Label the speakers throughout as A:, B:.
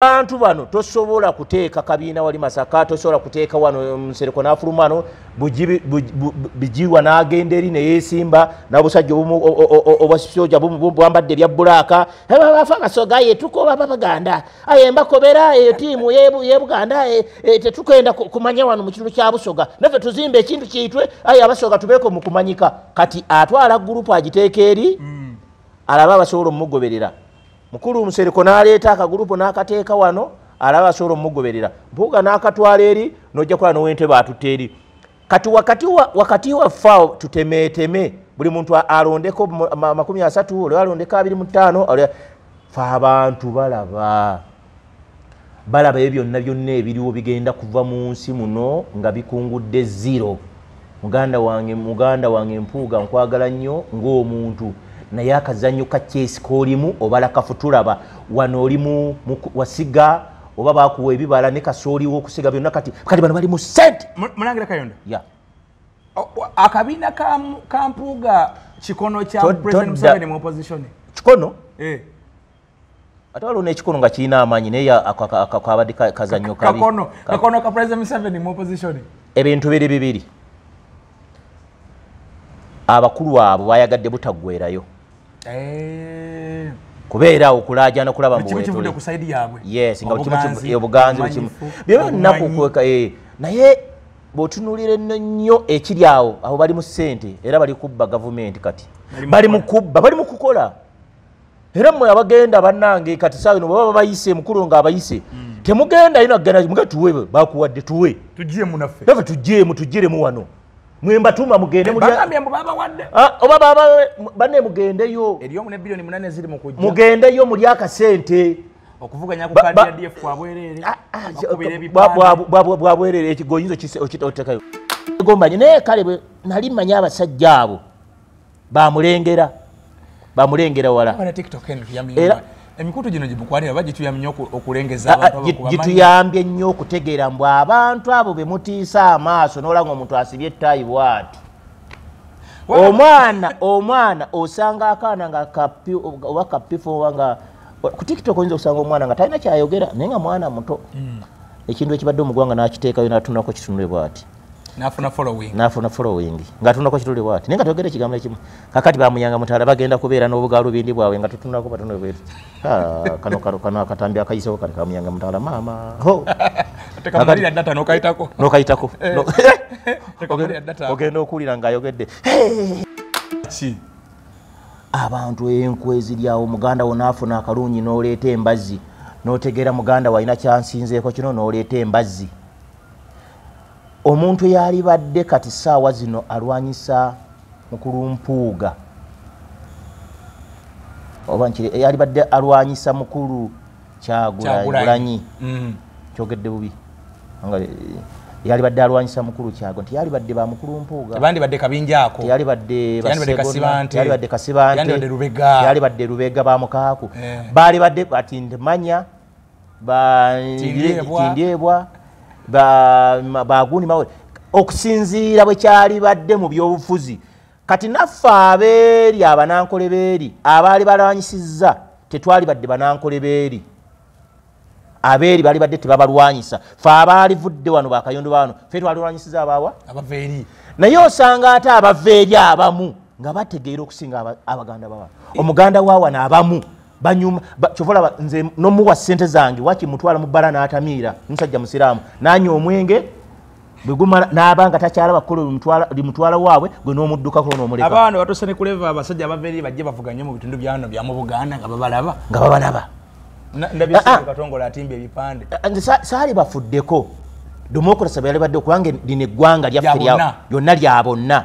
A: Bantu bano tosobola kuteeka kabiina wali Masaka, tosobola kuteeka wano Musereko n'afuluma wano Bijirwa n'agenda eri ne yeesimba n'abusajja obwasooja bwambadde ebya bbulaaka bafa Kasoga ye tukoba Baganda mbakobera ttiimu ye Buganda tetukenda kumanya wano mu kitundu kya Busoga naffe tuzimba ekintu kiyitwe Abasoga tubeeko mu kumanyika kati atwala gurupu agiteeka eri alaba abasobola omugoberera. Mukulu Musereko n'aleeta akagurupu n'akateeka wano alaba asobola omugoberera. Mpuuga n'akatwala eri n'ojja kulaba n'ow'entebe atutte eri. Kati wakati waffe tutemeeteme buli muntu alondeko 30 olwo alondeko 25 ffe abantu balaba ebyo byonna ebiriwo bigenda kuva mu nsi muno nga bikungudde zero. Muganda wange Mpuuga nkwagala nnyo ng'omuntu naye akazannyo ka chess kolimu obala kafutulaba wano olimu wasiga oba bakuwa ebibala ne kasooli w'okusiga byonna kati bano bali mu sente.
B: Mulangira Kayonda
A: ya
B: akabiina ka Mpuuga kikono kya President Museveni mu opposition
A: kikono ate waliwo n'ekikono nga kirina amaanyi naye akabadde kazannyo kabi
B: kakono ka President Museveni mu opposition
A: ebintu bibiri abakulu abo bayagadde butaggwerayo kubeera okulaajana kulaba
B: mbuweetole ku side yaabwe
A: yes nga obuganzi byonnaku kweka naye bw'otunuulira ennyo ekiri awo abo bali mu ssente era bali kubba gavumenti kati bali mu kubba bali mu kukola era mmwe abagenda bannange kati saawa ino baba bayise mukulu nga abayise temugenda ino agenda muga tuwe bakuwadde tuwe
B: tugyemu naffe
A: naffe tugiremu wano mwemba tuma mugende muri
B: bagambye mbu baba wadde
A: oba baba banne mugendeyo
B: eriyo mu bilioni 8 ziri mu kujja
A: mugendeyo muri akasente
B: okuvuganya ku kadi ya DF kwa bwerere
A: bwabwerere ekigoyinzo kise okitotekayo gombanye ne kale nali manya abasajja abo bamulengera wala
B: bana TikTok yamiywa emikutu gino gibukwanira bagituyamye nnyo okulengeza abantu
A: abakubamanya gituyambye nnyo okutegeera mbu abantu abo be mutiisa amaaso n'olanga omuntu asibye ettayi bw'ati omwana osanga akaana nga oba kapifo nga ku TikTok oyinza okusanga omwana nga talina kyayogera naye nga mwana muto ekintu ekibadde omugwanga n'akiteekayo n'atunulako kitunule bw'ati
B: nafuna
A: following nga tunako kitule bwati nenga togere kigambo ekimu kakati bamuyanga Mutala bagenda kubeera n'obugalu bindi bwawe nga tutunako batunule bwetu kano akatambya akayisewo kale kamuyanga Mutala mama ho
B: tekamalira data nokaitako
A: ogenda okulira nga ayogedde abantu enkwezi lyawo muganda wonaafuna akalungi n'oleeta embazzi n'otegeera muganda walina kyansinzeeko kino n'oleeta embazzi. Omuntu yali badde kati saawa zino alwanyisa Mukulu Mpuuga oba nkire yali badde alwanyisa Mukulu Kyagulanyi kyogedde bubi yali badde alwanyisa Mukulu Kyago nti yali badde ba Mukulu Mpuuga
B: abandi badde kabinjaako
A: yali badde
B: Kasibante
A: yali badde Kasibante
B: yali badde Lubega
A: yali badde Lubega ba Mukaaku bali badde ati ndimanya ba Tindyebwa baguni mawe okusinziira bwe kyali badde mu byobufuzi kati naffe abeeri abanankole beeri abaali balwanyisizza tetwali badde banankole beeri abeeri bali badde tebabalwanyisa fe abaali vudde wano bakayondo bano fe twalwanyisiza abawa
B: abaveeri
A: naye osanga ate abaveeri abamu nga bategeera okusinga abaganda bawa omuganda waawana abamu banyuma chovola nze nomuwa sente zange waki mutwala mubala na atamiira musajja musiramu nanyo omwenge biguma nabanga takyala bakolo limutwala waabwe gwe n'omudduka ko n'omuleka
B: abana batosane kuleva abasajja abaveri bajje bavuganye mu bitundu byano bya mu Buganda nga babalaba ndabise katongola atimbe ebipande
A: nze saali bafuddeko democracy yali badde okuwange dine gwanga lyaffe lya yonna lya bonna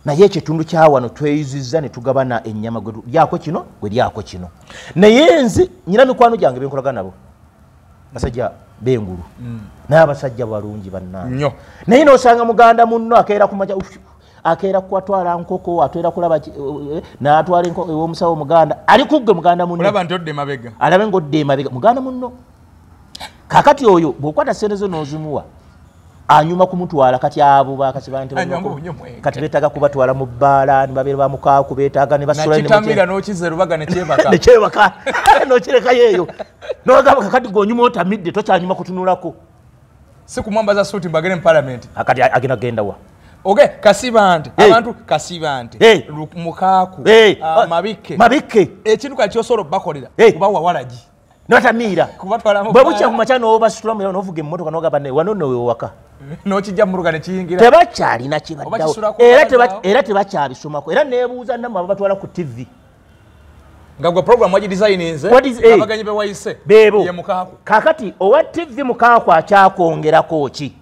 A: naye ekitundu kya wano tweyuzizza ne tugabana ennyama gwe lyako kino gwe lyako kino naye nzi nyina mikwano gyange benkolagana nabo basajja bengulu n'abasajja balungi bannange naye n'osanga muganda munno akeera kumaja akeera kwatwala nkoko atwera kulaba n'atwala enkoko ew'omusawo muganda ali kugge muganda munno
B: olaba ntodde mabega
A: alabe ng'odde mabega muganda munno kakati oyo bw'okwata sente zo n'ozimuwa anyuma kumutwala kati abo bakasiba nti kati betaga kubatwala mu bbala ni babere bamukaku betaga ne basula
B: ni kitamira no kizerubaga ne kyebaka
A: ne kyebaka no kireka yeyo no gaba kati gonyuma otamidde tokyanyuma kutunulako
B: sikumwambaza suti mbagere mu parliament
A: akati agina genda wa
B: okay kasibante abantu kasibante mukaku mabike ekintu kali kyosoro bakolera kuba wawalaji
A: notamira kubatwala mu babucha ku machano obasitula mu novuge emmotoka nogaba ne wanono we waka
B: no kijja muruga ne kiyingira
A: tebakyali na kibaddawo era tebakyabisomako era nebuuza namwe abatwala ku TV
B: ngabwa program waji designinze abaganye be wayise
A: ye
B: mukaku
A: kakati owa TV mukaku akyakongerako ki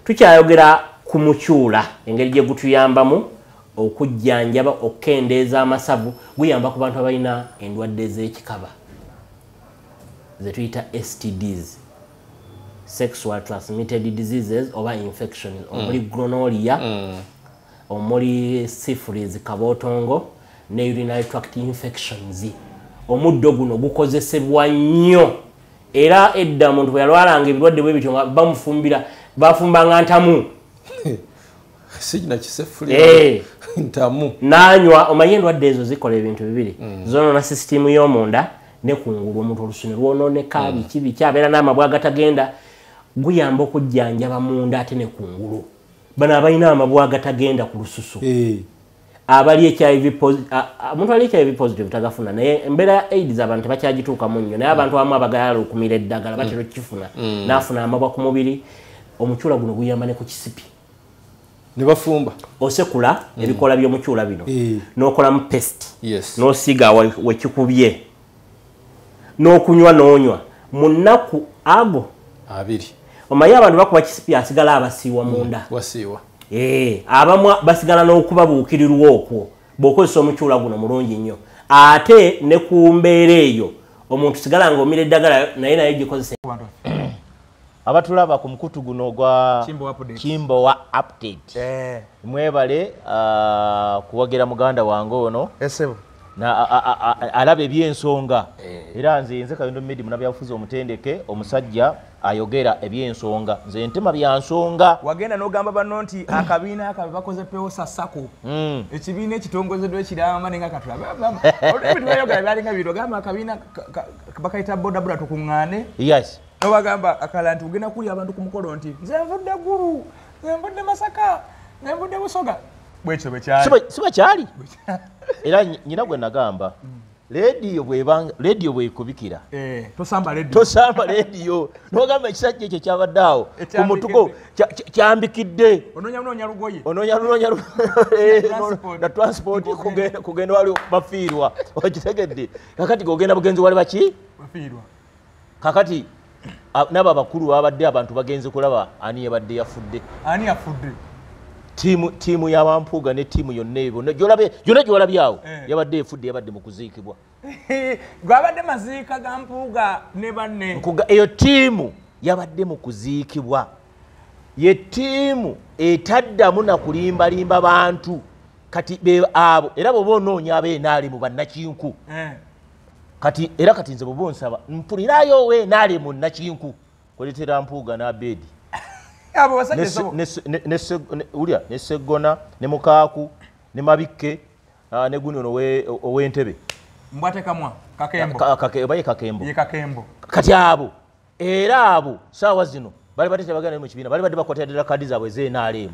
A: tukyayogera ku mukyula engeri gye gutuyambamu okujjanjaba okukendeeza amasavu guyamba ku bantu abalina endwadde z'ekikaba ze tuyita STDs sexual transmitted diseases oba infections omuli gonorrhea omuli syphilis kabootongo ne urinary tract infections omuddo guno gukozesebwa nnyo era edda omuntu bwe yalwalanga ebirwadde bwe bityo bamufumbira bafumbanga ntamu
C: sijina kisefuli ntamu
A: nanywa omanyi endwadde ezo zikola ebintu bibiri zonona sisitimu y'omunda ne kungulu omuntu olusune lwononeka biki kyabeera n'amabwa agatagenda guyamba okujjanjaba munda ate ne kungulu bano abalina amabwa agatagenda ku lususu abali omuntu ali HIV positive tagafuna naye embeera ya AIDS abantu tebakyagituukamu nnyo naye abantu abamu abagayala okumira eddagala batera okifuna n'afuna amabwa ku mubiri omukyula guno guyamba ne ku kisipi
C: ne bafumba
A: osekula ebikola by'omukyula bino n'okolamu paste n'osiiga wekikubye n'okunywa n'onywa mu nnaku ago
C: abiri
A: omanyi abantu bakuba kisipi asigala abasiiwa munda
C: wasiiwa
A: abamu basigala n'okubabuukirirwa okwo bw'okozesa omukyula guno mulungi nnyo ate ne ku mbeera eyo omuntu sigala ng'omira eddagala naye gikozesa abatulaba ku mukutu guno gwa Kimbowa update mwebale kuwagira muganda wange ono alaba ebyensonga era nze Kayondo Media munabyafuza omutendeke omusajja ayogera ebyensonga nze ntema byansonga
B: wagenda n'ogamba banno nti akabiina akabe bakoze peosa sako ekibiina ekitongozeddwa ekirama nenga katulaba ebintu bayogera byalinga biro gamba akabiina bakayita bodaboda tukuŋŋaane nobagamba akala nti ugenda kuli abantu ku mukolo nti nze nvudde Gulu nze nvudde Masaka nze nvudde Busoga bwekyo
A: sibakyali era nyina gwe nagamba rediyo bwekubikira tosamba rediyo nogamba ekisajja ekyo kyabadde awo ku mutugo kyambikidde onoonya na transport kugenda wali bafiirwa okitegedde kakati gogenda bugenzi wali baki kakati nabo abakulu babadde abantu bagenze kulaba ani yabadde yafudde tiimu y'abampuuga ne tiimu yonna ebyo gyonna gyolabyawo yabadde efudde yabadde mu kuziikibwa
B: gwabadde maziika ga mpuuga ne banne
A: eyo tiimu yabadde mu kuziikibwa ye tiimu etaddamu na kulimbalimba bantu kati abo era bw'oba onoonya abeenaali mu bannakinku kati era kati nze bw'oba onsaba mpulirayo weenaali mu nnakinku kuletera mpuuga n'abeedi ne Seggona ne Mukaaku ne Mabikke ne guno ow'Entebe
B: mbwatekamwa
A: kakembo kati abo era abo saawa zino bali badde tebagenda mu kibiina bali badde bakwatira kaadi zaabwe z'NRM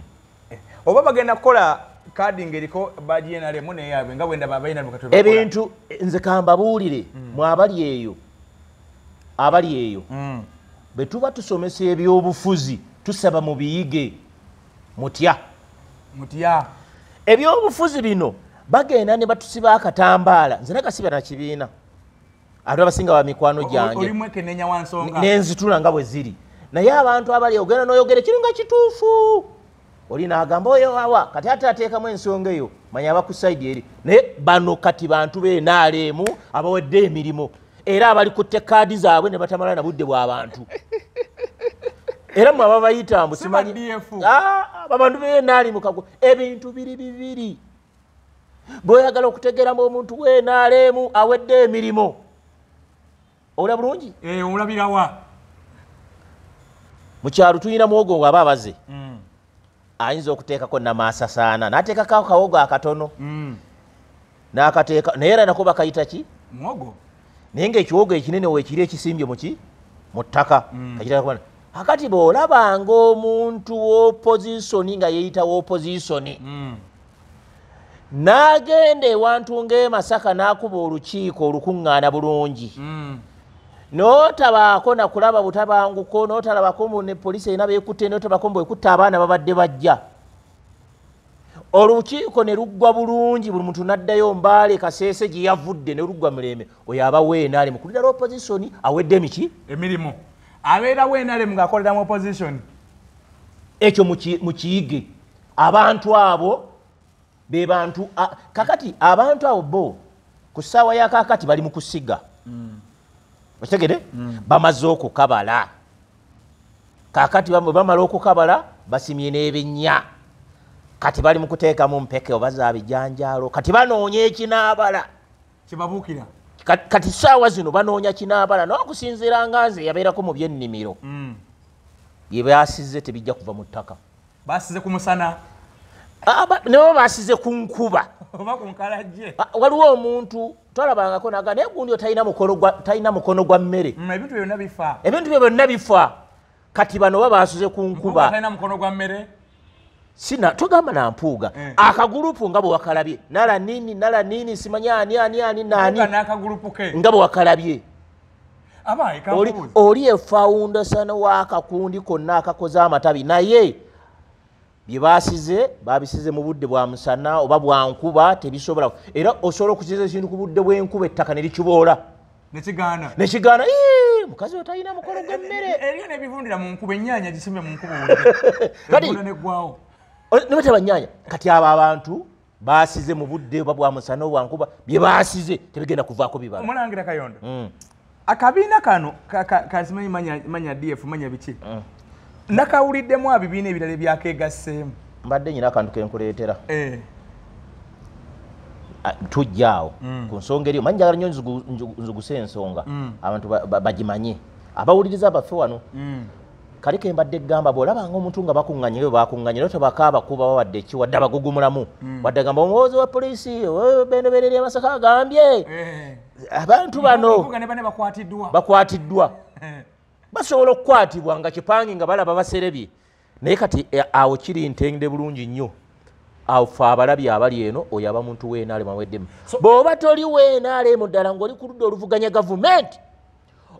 B: oba bagenda kukola kaadi ng'eriko baadi y'NRM neyaabwe nga bwenda babayina
A: ebintu nze kambabuulire mu abali eyo bwe tuba tusomesa ebyobufuzi tusaba mu biyige mutya ebyobufuzi bino bagenda ne batusiba akatambaala nze nakasiba na kibiina ate abasinga ba mikwano gyange nenzitula nga bwe ziri naye abantu abali ogenda n'oyogera ekiri nga kituufu oli n'agamba oyo wawa kati ate ateekamu ensonga eyo manya abakusaidi eri naye bano kati bantu b'NRM abawedde emirimu era abali kutte kaadi zaabwe ne batamala na budde bw'abantu era mwe ababayita mbu simanyi abantu b'NRM kago ebintu bibiri bw'oyagala okutegeeramu omuntu w'NRM awedde emirimu Ola bulungi
B: olabirawa
A: mu kyalo tulina muwogo ng'aba abaze ayinza okuteekako namasasaana n'ateekako kawogo akatono n'akateeka naye era nako bakayita ki
B: muwogo
A: naye ng'ekiwogo ekinene weekiri ekisimbye muki mu ttaka akati bw'olabanga omuntu w'opozisoni nga yeeyita w'opozisoni n'agenda ewantu ng'emasaka n'akuba olukiiko olukuŋŋaana bulungi n'otabaako nakulaba butabanguko n'otalabako ne poliisi erina beekutte n'otabako bwekutte abaana babadde bajja olukiiko ne luggwa bulungi buli muntu n'addayo Mbaale Kaseese gye yavudde ne luggwa Mirembe oyo aba weenaale mu kulira opozisoni awedde emiki
B: emirimu abeera weenaale mu ng'akolera mu opozisoni
A: ekyo mu kiyige abantu abo be bantu kakati abantu abo bo ku ssaawa ya kakati bali mu kusiga okitegere bamaze okukabala kakati bamala okukabala basimye n'ebinnya kati bali mu kuteekamu mpeke oba za bijanjaalo kati banoonya ekinaabala
B: kyebabuukira
A: kati ssaawa zino banoonya kinaabala n'okusinziira nga nze yabeerako mu byennimiro bye baasize tebijja kuva mu ttaka
B: baasize ku musana
A: nebo baasize ku nkuba
B: oba ku nkalajje
A: waliwo omuntu twalabangako naga naye gundi talina mukono gwa mmere
B: ebintu byonna bifa
A: ebintu bye byonna bifa kati bano ba baasuze ku nkuba
B: talina mukono gwa mmere
A: sina togamba nampuuga akagulupu nga bwe wakalabye nala nini simanya ani nani nga bwe wakalabye oli efoundation w'akakundi konna akakoze amatabi naye bye baasize babisize mu budde bwa musana oba bwa nkuba tebisobola era osobola okukiza ekintu ku budde bw'enkuba ettaka ne likiboola nekigaana mukazi we talina mukolo gw'emmere
B: eriyo nebivundira mu nkuba ennyaanya gisimbe mu nkuba neggwawo
A: nebataba nnyaanya kati abo abantu baasize mu budde oba bwa musana obwa nkuba bye baasize tebigenda kuvaako bibala
B: omulangira Kayondo akabiina kano kasimanyi manya DF manya biki nakawuliddemu abibiina ebirala ebyakeegasseemu
A: mbadde nyina akantu kenkuleetera tujjaawo ku nsonga eriyo manyi njagala nnyo nzuguse ensonga abantu bagimanye abawuliriza baffe wano kali kembadde egamba bw'olabanga omuntu nga bakuŋŋanye bwe bakuŋŋanye naye tobakaaba kuba bawadde ki wadde abagugumulamu wadde agamba omuwozi wa poliisi bendobereri amasaka agambye abantu bano bakwatiddwa basobola okukwatibwa nga kipangi nga balaba baserebye naye kati awo kiri ntende bulungi nnyo awo fe abalabye abali eno oyo aba muntu weenaalemu aweddemu bw'oba toli weenaalemu ddala ng'oli ku ludda oluvuganya gavumenti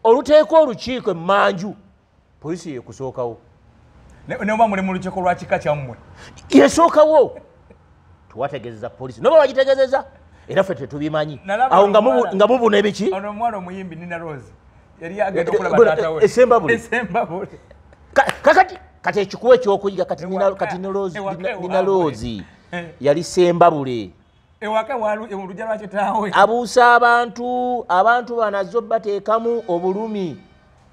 A: oluteeka olukiiko emmanju poliisi yekusookawo
B: noba muli mu lukiiko lwa kika kyammwe
A: yesookawo tuwategeezeza poliisi noba bagitegeezeza era ffe tetubimanyi awo nga mubuna ebiki
B: ono omwana omuyimbi Nina Rose yali agenda okulaba taata we
A: esembabule kati ekikuwa ekyokuyiga kati Nina Rose yali sembabule
B: ewaka olujja lwa kitaawe
A: abuusa abantu banazo bateekamu obulumi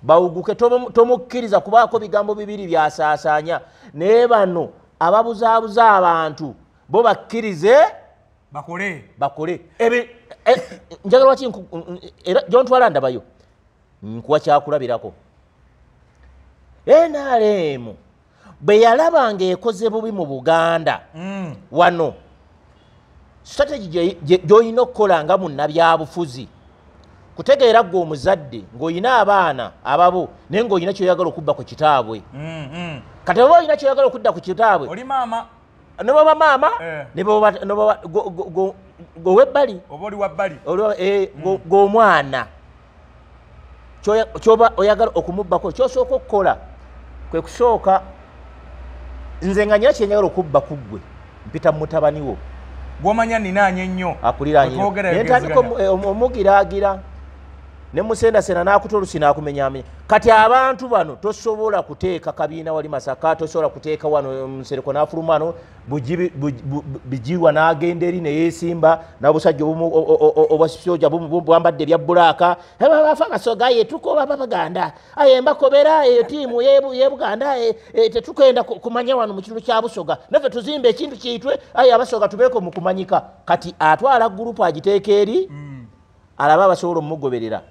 A: bawuguke tomukkiriza kubaako bigambo bibiri byasaasaanya naye bano ababuzaabuza abantu bo bakkirize bakole njagala waki era gyontwala ndabayo nkuwa kyakulabirako NRM bwe yalabanga ekoze bubi mu Buganda wano strategy gy'olina okukola nga munnabyabufuzi kutegeera gwe omuzadde ng'olina abaana ababo naye ng'olina kyoyagala okubba ku kitaabwe kati oba olina kyoyagala okudda ku kitaabwe
B: oli maama
A: ne baba maama gwewebbali
B: oba oli wabbali
A: g'omwana kyoba oyagala okumubbako kyosooka okukola kwe kusooka nze nga nyina kyenjagala okubba ku ggwe mpita mu mutabani wo
B: gw'omanya ninaanye ennyo
A: akuliraanyentandika omugiraagira ne musendasena n'akuta olusi n'akumenyaamenya kati abantu bano tosobola kuteeka kabiina wali Masaka tosobola kuteeka wano Musereko n'afuluma bijirwa n'agenda eri neyeesimba n'obusajja obwasoja bwambadde ebya bbulaaka bafa Kasoga yetukoba Baganda mbakobera tiimu ye Buganda tetukenda kumanya wano mu kitundu kya Busoga naffe tuzimba ekintu kiyitwe Abasoga tubeeko mu kumanyika kati atwala gurupu agiteeka eri alaba abasobola omugoberera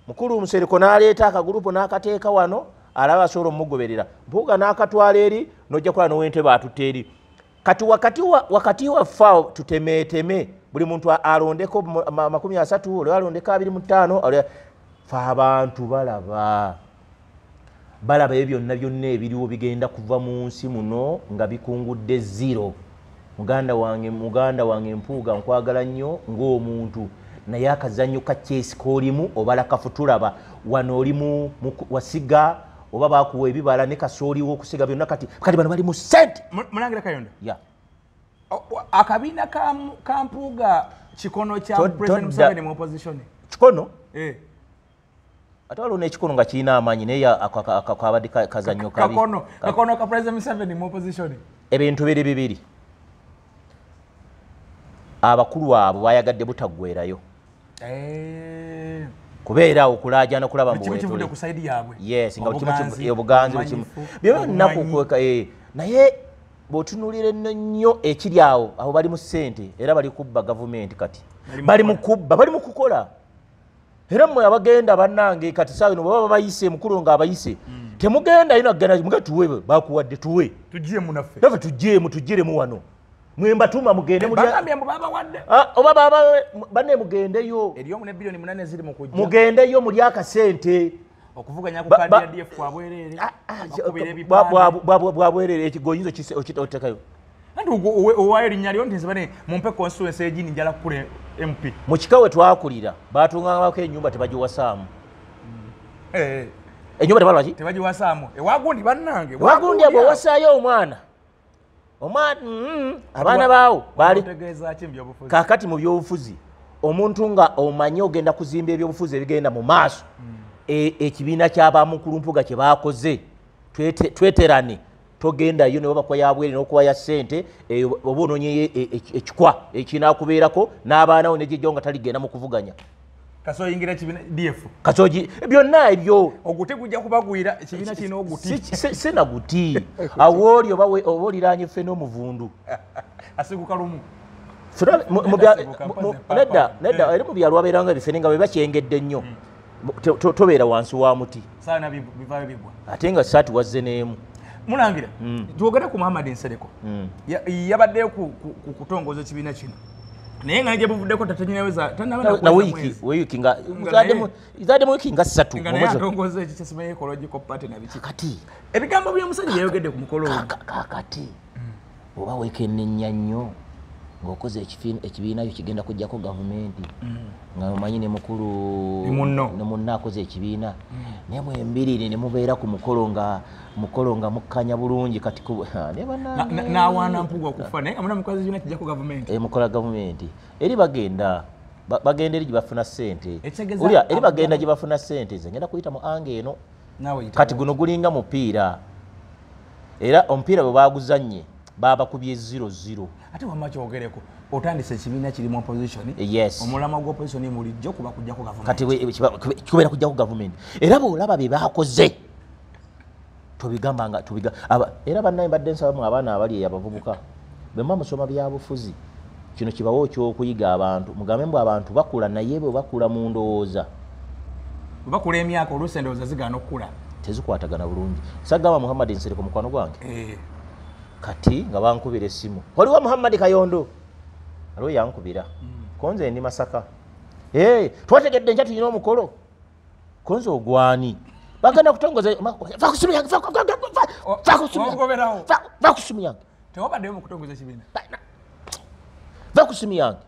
A: mukulu Musereko n'aleeta akagurupu n'akateeka wano alaba asobola omugoberera Mpuuga n'akatwala eri n'ojja kulaba n'ow'Entebbe atutte eri kati wakati waffe tutemeeteme buli muntu alondeko 30 oli alondeko 25 fe abantu balaba ebyo byonna ebiriwo bigenda kuva mu nsi muno nga bikungudde zero. Muganda wange Mpuuga nkwagala nnyo ng'omuntu naye akazannyo ka chess k'olimu obala kafutulaba wano oli wasiga oba bakuwa ebibala ne kasooliwo okusiga byonna kati bano bali mu ssente.
B: Mulangira Kayondo,
A: ya
B: akabiina ka Mpuuga kikono kya President Museveni mu opposition
A: kikono ate waliwo n'ekikono nga kirina amaanyi naye akabadde kazannyo kabi
B: kakono ka President Museveni mu opposition
A: ebintu bibiri abakulu abo bayagadde butaggwerayo kubeera okulaajana kulaba
B: mbuweetole ku side yaabwe
A: yes nga obuganzi bukimu byonna naye bw'otunuulira ennyo ekiri awo abo bali mu ssente era bali kubba gavumenti kati bali mu kubba bali mu kukola era mmwe abagenda bannange kati saa ino baba bayise mukulu nga abayise temugenda ino agenda muge tuwe bakuwadde tuwe
B: tugyemu naffe
A: tujjiremu wano mwembatuma mugende
B: oba
A: banne mugendeyo
B: eriyo mu bilioni 8 ziri mu kujja
A: mugendeyo muli akasente
B: okuvuganya ku kadi ya DF kwa bwerere
A: bwabwerere ekigoyinzo otekayo
B: andi owayo erinnya lyo nti nzibane mumpe constituency egini njala kule MP
A: mu kikawe twakulira batungangako ennyumba tebagiwasaamu ennyumba tebalwaki
B: tebagiwasaamu ewagundi bannange
A: wagundi abo wasaayo omwana abaana baawo bali kakati mu byobufuzi omuntu nga omanyi ogenda kuzimba ebyobufuzi ebigenda mu maaso ekibiina ky'abamukulu Mpuuga kye baakoze tweterane togendayo ne babakuwa yabwere n'okuwa ya ssente oba onoonyeyo ekikwa ekinaakubeerako n'abaanawo negijjawo nga taligenda mu kuvuganya
B: kasoyingira ekibiina DF
A: kasoji byonna ebyo
B: oguti gujja kubagwira ekibiina kirina oguti
A: sina guti awooli oba oliraanye ffe n'omuvundu
B: asiguka lumu
A: nedda eri mu byalo wabeeranga ebifene nga bwe bakyengedde nnyo tobeera wansi wa muti
B: saana bivaayo bigwa
A: ate nga saati wazze n'emu
B: Mulangira twogera ku Muhammad Nsereko yabaddeyo ku kutongoza ekibiina kino naye nga gyebuvuddeko tatenyinaweza
A: na wiiki nga izaddemu wiiki nga 3
B: nga naye atongoza ekikyasimanye ecological party nabiki kati ebigambo by'omusajja yayogedde ku mukolo
A: kakati oba weekennenya nnyo ng'okoze ekibiina kyo kigenda kujjako gavumenti nga omanyi ne mukulu ne munna akoze ekibiina naye mwembirire ne mubeera ku mukolo nga mukkanya bulungi kati
B: n'awaana Mpuuga okufa naye nga muna mukozi ekibiina kijjako gavumenti
A: mukola gavumenti eri bagenda eri gye bafuna ssente ulya eri bagenda gye bafuna ssente nze ngenda kuyita mu anga eno kati guno gulinga mupiira era omupiira bwe baguzannye babakubye 0-0
B: ate wamma kyogereko otandise ekibiina kiri mu opposition omulama gwa opposition mulijjo kuba kujjako gavumenti
A: kati kibeera kujjako gavumenti era bw'olaba bye bakoze tobigamba era bannaye mbadde nsabamu abaana abali abavubuka bemba musoma byabufuzi kino kibawo ekyokuyiga abantu mugambe mbu abantu bakula naye bwe bakula mu ndowooza
B: bakula emyaka oluusi endowooza zigaana okukula
A: tezikwatagana bulungi sagamba Muhammad Nsereko mukwano gwange kati nga bankubira essimu waliwo Muhammad Kayondo aliwo yankubira konze ndi Masaka twategedde nkya tulina omukolo konze ogwani bagenda kutongoza vakusimu yange
B: tewabaddeyo mu kutongoza ekibiina
A: vakusimu yange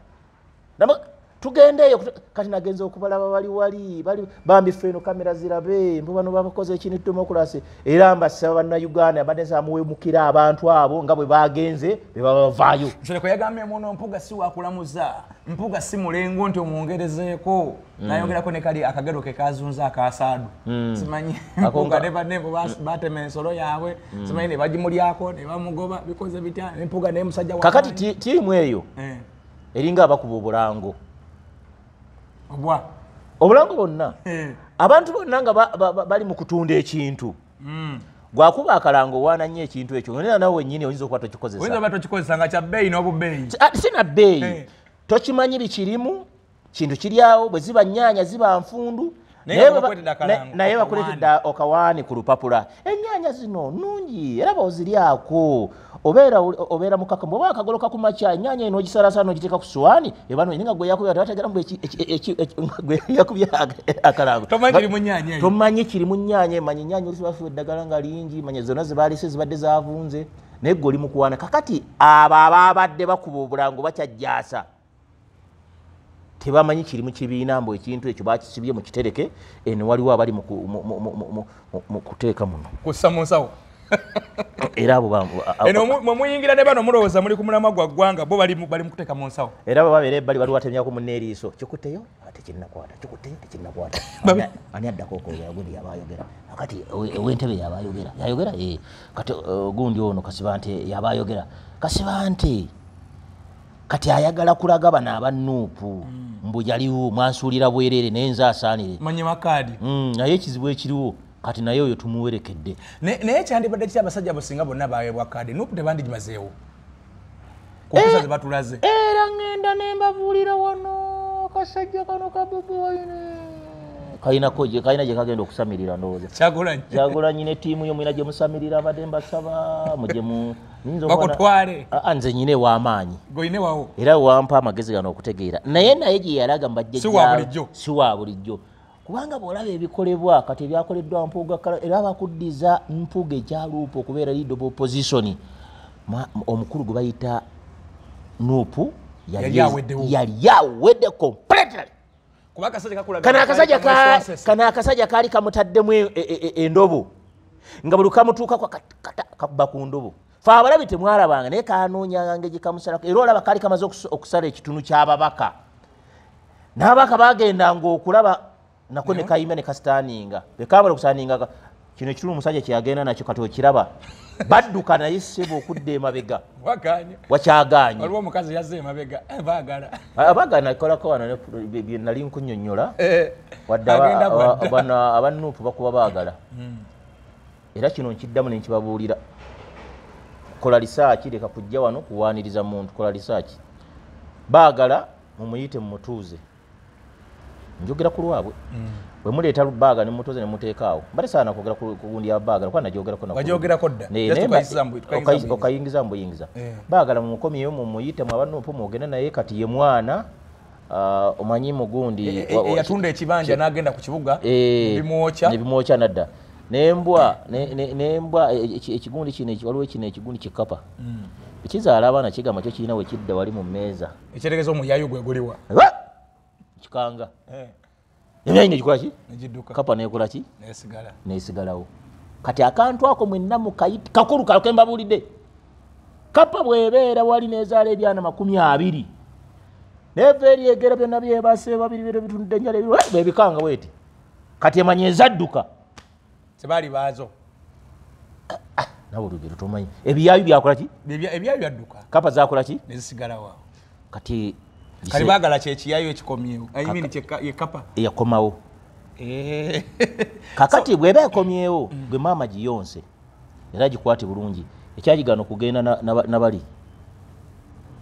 A: tugendeeyo kati nagenza okubalaba wali bambi ffeno kamera zirabe mbu bano babakoze ekintu demokrasi era mbasaba bannayuganda badde nsamuwemukira abantu abo nga bwe bagenze be babavaayo
B: Nsereko yagambye muno Mpuuga si wakulamuza Mpuuga si mulengo nti omwongerezeeko nayogerako ne kali akagero ke kazunza akasaadu simanyi Mpuuga ne banne batema ensolo yaabwe simanyi ne bagimulyako ne bamugoba bikoze bitya Mpuuga naye musajja wa
A: kakati tiimu eyo eringa abakuba obulango obulango bonna abantu bonna nga bali mu kutunda ekintu gwakuba akalango waana nnyo ekintu ekyo nena nawe wennyini oyinza okuba
B: tokikozesa nga kya bbeeyi n'obubbeeyi
A: sina bbeeyi tokimanyi bikirimu kintu kiri awo bwe ziba nnyaanya ziba nfundu naye bakuletedde okawaani ku lupapula ennyaanya zino nnungi era bawuziryako obeera mukakamu oba akagoloka ku makya ennyaanya eno ogisalaasala n'ogiteeka ku suwaani ebano nga gwe yakubya tabategeramu gwe yakubya akalango tomanyi kiri mu nnyaanya emanyi ennyaanya olisibafu eddagala nga lingi manya zonna zebaalise zibadde zavunze naye gwe oli mukuwaana kakati abo abaabadde bakuba obulango bakyajjaasa tebamanyi kiri mu kibiina mbu ekintu ekyo bakisibye mu kitereke eno waliwo abali mu kuteeka muno
B: kussa mu nsawo
A: era abo
B: muyingira ne bano mulowooza muli ku mulamwa gwa ggwanga bo bali mu kuteeka mu nsawo
A: era babeera ebbali waliwo atemyako munne eriiso kikutteyo tekinnakwata kikutteyo tekinnakwata ani addako okoya gundi yabayogera kati owentebe yayogera kati gundi ono Kasibante yabayogera Kasibante kati ayagala kulaga bano abannuupu mbu yaliwo mwansuulira bwerere naye nze asaanire
B: manye makaadi
A: naye ekizibu ekiriwo kati naye oyo tumuwerekedde
B: naye kyandibadde kiri abasajja abasinga bonna baweebwa kaadi nuupu tebandigimazeewo kumpisa ze batulaze
A: era ŋŋenda ne mbabuulira wano kasajja kano kabuboine kalina gye kagenda okusamirira ndowooza Kyagulanyi ne ttiimu yo mwina gye musamirira abadde mbasaba mujemu
B: bakutwale
A: nze nyine w'amaanyi
B: goyinewawo
A: era wampa amagezi gano okutegeera naye gye yalaga mbajja si wa bulijjo kubanga bw'olaba ebikolebwa kati ebyakoleddwa Mpuuga era abakuddiza Mpuuga ekyaluupu okubeera leader of opposition omukulu gwe bayita Nuupu yali yawedde completely kana akasajja kaali kamutaddemu endobo nga buli kamutuukako kakuba ku ndobo fe abalabi temwalabanga naye kanoonyanga ngeri kamusalako era olaba kaali kamaze okusala ekitunu ky'ababaka n'ababaka bagendanga okulaba nako ne kayima ne kasitaaninga bekamala okusaaninga kino ekitunu omusajja kyeyagenda nakyo kati okiraba badduka naye ssebo okudda emabega wakyagaanye
B: waliwo omukazi yazze emabega
A: baagala nakolako wano nali nkunnyonnyola wadde abannuupu bakuba baagala era kino nkiddamu ne nkibabuulira kola lisaaki leka kujja wano kuwaaniriza muntu kola lisaaki baagala mumuyite mumutuuze njogera ku lwabwe bwe muleeta baaga ne mutuuze ne muteekaawo mbate saana kwogera ku gundi ya baagala kuba
B: najoogerako
A: okayingiza mbuyingiza baagala mumukomyeyo mumuyite mu abannuupu mwogenda naye kati ye mwana omanyi mugundi
B: yatunda ekibanja n'agenda ku kibuga
A: nebimwokya nadda nembwa ekigundi kino waliwo kino ekigundi kikapa ekizaala abaana kigamba kyo kirina we kidda wali mu mmeeza
B: ekitegeeza omuyayo gweguliwa
A: kikanga emyanyi negikola ki kapa nekola ki nesigalawo kati akantu ako mwenna kakulu kalo kembabuulidde kapa bwebeera wali nezaala ebyana 20 neva eryegera byonna byebase babiri biro bitunudde enjala bebikanga bweti kati emanya ezadduka
B: tebaali baazo
A: nawe olugero tomanyi ebiyayu byakola ki
B: ebyayu byadduka
A: kapa zakola ki
B: nezisigalawo
A: kati
B: kali baagala kyekiyayo ekikomyewo yekapa
A: eyakomawo kakati bweba ekomyewo gwe maama giyonse era gikwate bulungi ekyagigana okugenda nabali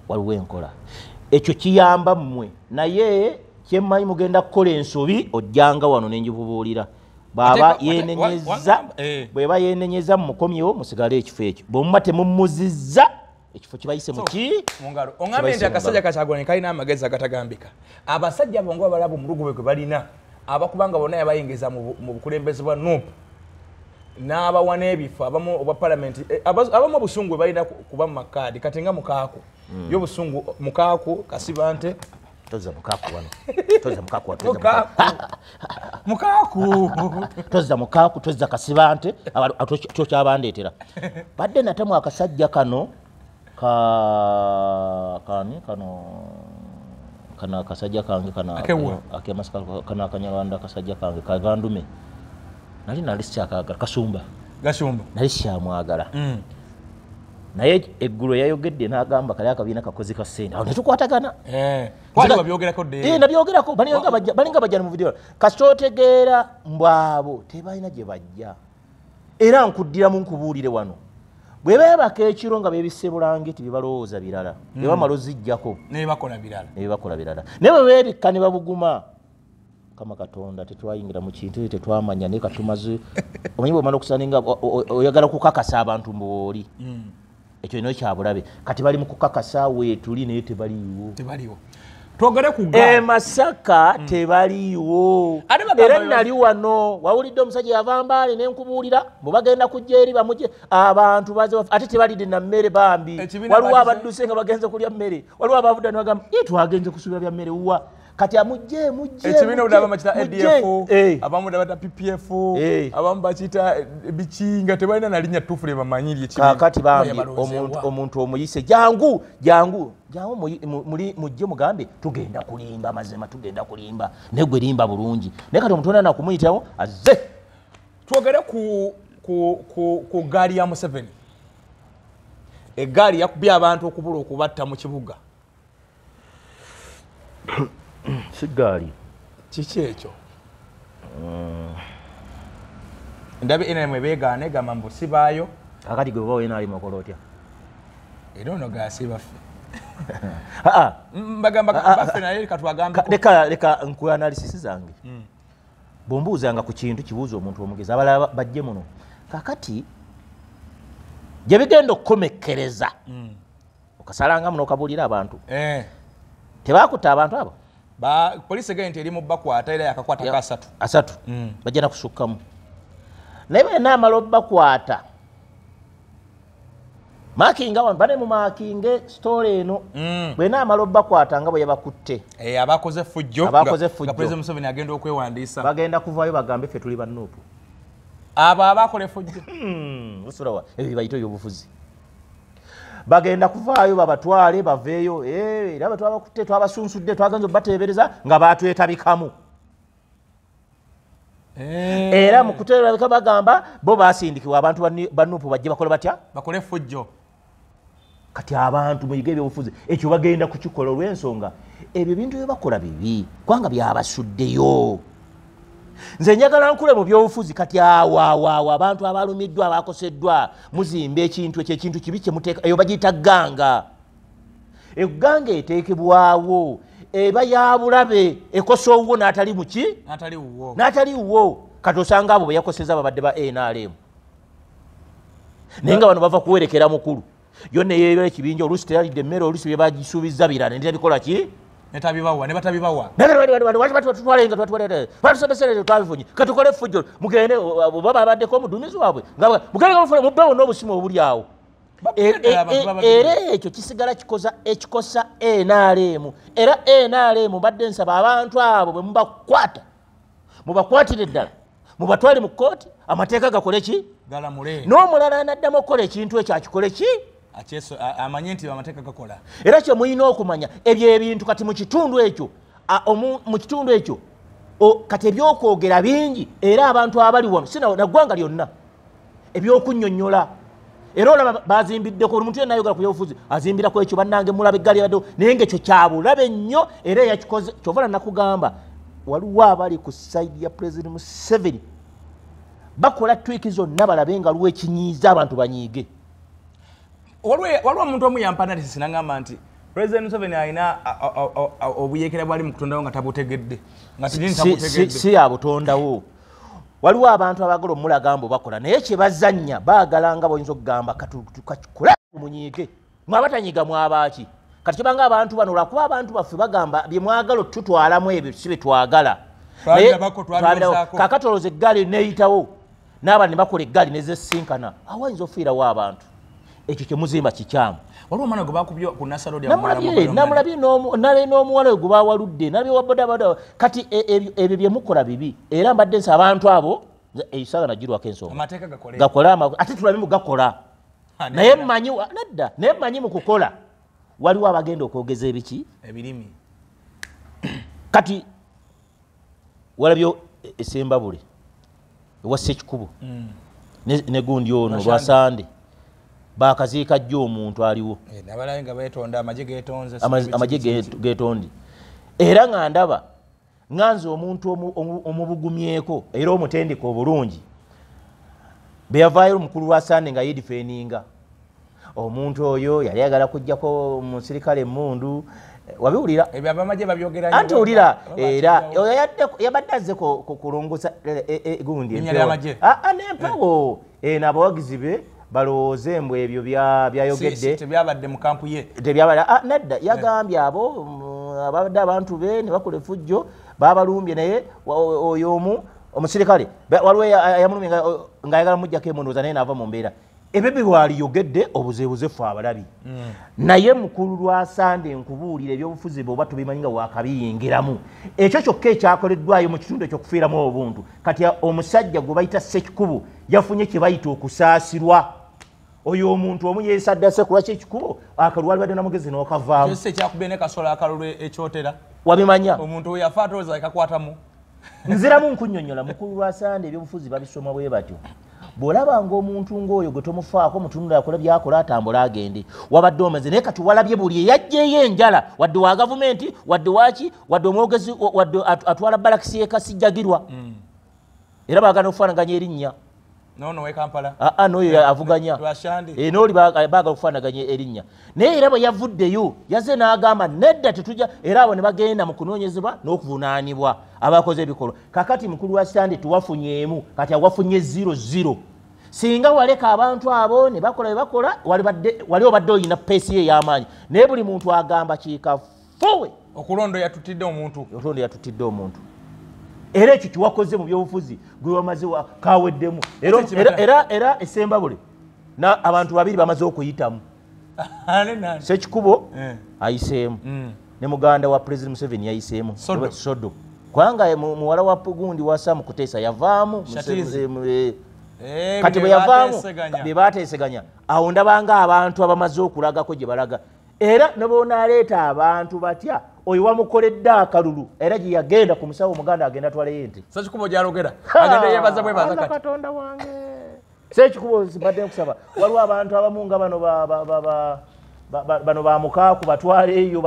A: waliwo enkola ekyo kiyamba mmwe naye kyemmanyi mugenda kukola ensobi ojjanga wano nenjibubuulira bwaba yenenyeza mumukomyewo musigale ekifo ekyo bwemuma temumuzizza ekifo kibayise muki
B: mungalo ongambe nti akasajja Kyagulanyi kalina amagezi agatagambika abasajja bongo abalabu mulugu bwe balina abakubanga bonna yabayingiza mu bukulembeze bwa Nuupu n'abawa n'ebifo abamu obwa palamenti abamu obusungu balina kuba mu makaadi kati nga mukaaku y'obusungu mukaaku Kasibante
A: toza mukaaku wano toza mukaaku toza Kasibante kyokyabandeetera badde natemu akasajja kano kana akasajja kange kana akanyalwanda akasajja kange kavandume nali sikyakagala Gasumba nali sikyamwagala naye eggulu yayogedde n'agamba kali akabiina kakozi ka ssente awo netukwatagana nabyogerako balinga bajja mu vidiyo kasita otegeera mbwabo tebalina gye bajja era nkuddiramu nkubuulire wano bwe beebaka ekiro nga beebisse bulangiti bye balowooza birala ne bamala ozijjako
B: ne bakola birala
A: naye bwe beebikka ne babuguma Mukama Katonda tetwayingira mu kintu tetwamanya ne katumaze omanyi bwe mala okusaninga oyagala kukakasa abantu mboli ekyo nyo kyabulabe kati bali mu kukakasa wetuli naye tebaliiwo
B: twogere ku gali
A: Masaka tebaliiwo era nali wano wawulidde omusajja yava Mbale n'enkubuulira bwe bagenda kujja eri bamuje abantu baze ate tebalidde na mmere bambi waliwo abadduse nga bagenze kulya mmere waliwo abavudda nebagamba twagenze kusuubira bya mmere wa kati amujje
B: ekibiina bwe bakita ADF abamu bata PPF abamu bakita bikinga tebalina na linnya tufu bamanyiri ekibiina
A: kakati bambi omuntu omuyise jangu mujje mugambe tugenda kulimba mazima tugenda kulimba negwe limba bulungi naye kati omuntu onana kumuyitawo azze
B: twogere ku gaali ya Museveni egaali yakubye abantu okubula okubatta mu kibuga
A: sigaali
B: kiki ekyo ndabe ina mwe begaane gamba mbu sibaayo
A: akati gwe bawe nali makola otya
B: era ono gaasi baffe
A: bagamba
B: baffe naye katwagambe
A: leka nku analysis zange bombuuzanga ku kintu kibuuza omuntu omugezi abalala bajje muno kakati gye bigenda okukomekkereza okasalanga muno okabuulira abantu tebakutta abantu abo
B: polisi egenti eri mu bakwata era yakakwata
A: asatu bajja kusukkamu naye bwe naamala obbakwata makinga wano bane mu makinge story eno bwe naamala obbakwata nga bwe yabakutte
B: abakoze fujjo nga President Museveni agenda okwewandiisa
A: bagenda kuvaayo bagambe ffe tuli bannuupu
B: abo abakola fujjo
A: usulawa ebyo bayita ebyobufuzi bagenda kuvaayo babatwale baveeyo era batwabakutte twabasunsudde twagenza obbateebereza nga batwetabikamu era mu kuteeberabika bagamba bo basindikibwa abantu bannuupu bajje bakole batya
B: bakole fujjo
A: kati abantu muyiga ebyobufuzi ekyo bagenda kukikola olw'ensonga ebyo bintu bye bakola bibi kubanga byabasuddeyo nze njagala nkule mu byobufuzi kati awo abantu abalumiddwa abakoseddwa muzimba ekintu ekyo ekintu kibi kyemuteeka eyo bagiyita gganga egganga eteekebwawo eba yabulabe ekosa owuwo n'atali muki n'atali wuwo kati osanga abo beyakoseza babadde ba NRM naye nga bano bava kuwerekera mukulu yonna eyeebera ekibinja oluusi teyalidde emmere oluusi bye bagisuubiza birana netabikola ki
B: netabibawa ne batabibawa
A: batusomesere twabifunye katukole fujjo mugende baba babaddeko omuduumizi waabwe mugende mubbewo n'obusimu obuli awo era ekyo kisigala ekikosa NRM era NRM badde nsaba abantu abo bwe mubakwata mubakwatire ddala mubatwale mu kkooti amateeka gakole ki n'omulala anaddamu okukola ekintu ekyo akikole ki
B: amanye nti amateeka gakola
A: era kye muyina okumanya ebyo ebintu kati mu kitundu ekyo kati ebyokwogera bingi era abantu abali wano naggwanga lyonna ebyokunnyonnyola era olaba bazimbiddeko omuntu yenna ayogera ku byobufuzi azimbirako ekyo bannange mulaba eggaali yabaddewo naye ngaekyo kyabulabe nnyo era yakikoze kyova nakugamba waliwo abali ku sayidi ya President Museveni bakola twiki zonna balabe nga luwa ekinyiiza abantu banyiige
B: waliwo omuntu omu yampanalisi nagamba nti President Museveni alina obuyeekera bwali mu kutondawo nga tabutegedde nga tabutegedde
A: si abutondawo waliwo abantu abagala omulagamba bakola naye kyebazannya baagala nga boyinza okugamba kakikole munyiige mwabatanyiga mwabaaki kati kibanga abantu bano lwakuba abantu baffe bagamba bye mwagala tutwalamu ebyo si betwagala kakatoloza eggaali neyitawo n'abandi bakola eggaali nezesinkana awayinza ofiirawo abantu ekyo kyemuzimba kikyamu
B: waliwo omwana gwe bakubye ku Nasarodi
A: namulabye n'omuwala gwe bawaludde nalabye wa bodaboda kati ebyo bye mukola bibi era mbadde nsa abantu abo eisaaga nagirwako ensonga
B: amateeka
A: gakole ate tulabe mugakola naye mmanyi mu kukola waliwo abagenda okwogeza ebiki
B: ebirimi
A: kati walabyo esembabule ewa Ssekikubo negundi ono Lwasande bakaziika jjo omuntu aliwo
B: nabalaye nga beetonda
A: amagye geetondi era nga ndaba nganze omuntu omubugumyeko era omutendeka obulungi beyavaayo omukulu Lwasande nga yedifeninga omuntu oyo yali agala kujjako musirikale emundu wabiwulira
B: ebyo abamaje babyogera
A: anti olira era yabadde azze kulongosa gundi n'empewo n'abawagizi be balowooze mbu ebyo byayogedde
B: tebyabadde mu kampu ye
A: nedda yagambye abo abadde abantu be ne bakola effujjo babalumbye naye oyo omu omusirikale waliwo yamulumye ng'ayagala mujjako emundooza naye naava mu mbeera ebyo bwaliyogedde obuzeebuze ffe abalabi naye mukulu lwa Sande nkubuulira ebyobufuzi bwe oba tubimanyi nga waakabiyingiramu ekyo kyokka ekyakoleddwayo mu kitundu ekyokufiiramu obuntu kati omusajja gwe bayita Ssekikubo yafunye kye bayita okusaasirwa oyo omuntu omu yeesaddase ku lwaki ekikubo akalulu walibadde namugezi n'okavaamu
B: ekyakubye ne kasola akalulu ekyotera
A: wabimanya
B: omuntu oyo yafa atooza ekakwatamu
A: nziramu nkunnyonnyola mukulu lwa Sande ebyobufuzi babisoma bwe batyo bw'olabanga omuntu ng'oyo gwe tomufaako mutundu akola byakola atambula agende wabadde omeze naye kati walabye buli eyajjeeyo enjala wadde wa gavumenti wadde waki wadde omwogezi wadde atwala balakisi y'ekasijjagirwa era baagana okufaanaganya erinnya
B: nono we Kampala
A: n'oyo avuganya n'oli baagala okufaanaganya erinnya naye era bwe yavuddeyo yazze n'agamba nedda tetujja era abo ne bagenda mu kunoonyezebwa n'okuvunaanibwa abakoze ebikolwa kakati mukulu wa Sande tuwafunyeemu kati awafunye 0-0 singa waleka abantu abo ne bakola bebakola wali obadde oyina peesi ye ey'amaanyi naye buli muntu agamba kiikafuwe
B: okulondo yatutidde omuntu
A: era ekyo kiwakoze mu byobufuzi gwe wamaze kaweddemu era esembabule abantu babiri bamaze okuyitamu Ssekikubo ayiseemu ne muganda wa President Museveni yayiseemu Sodo kubanga muwala wa gundi wa Sam Kuteesa yavaamu kati bwe yavaamu bye baateeseganya awo ndabanga abantu abamaze okulagako gye balaga era ne boonaleeta abantu batya oyo wamukoledde akalulu era gye yagenda ku musawo omuganda agenda atwaleyo ente
B: Ssekikubo gy'alogera agenda yeebaza bwebaza kati
A: Katonda wange Ssekikubo zibadde nkusaba waliwo abantu abamu nga bano bamukaaku batwaleeyo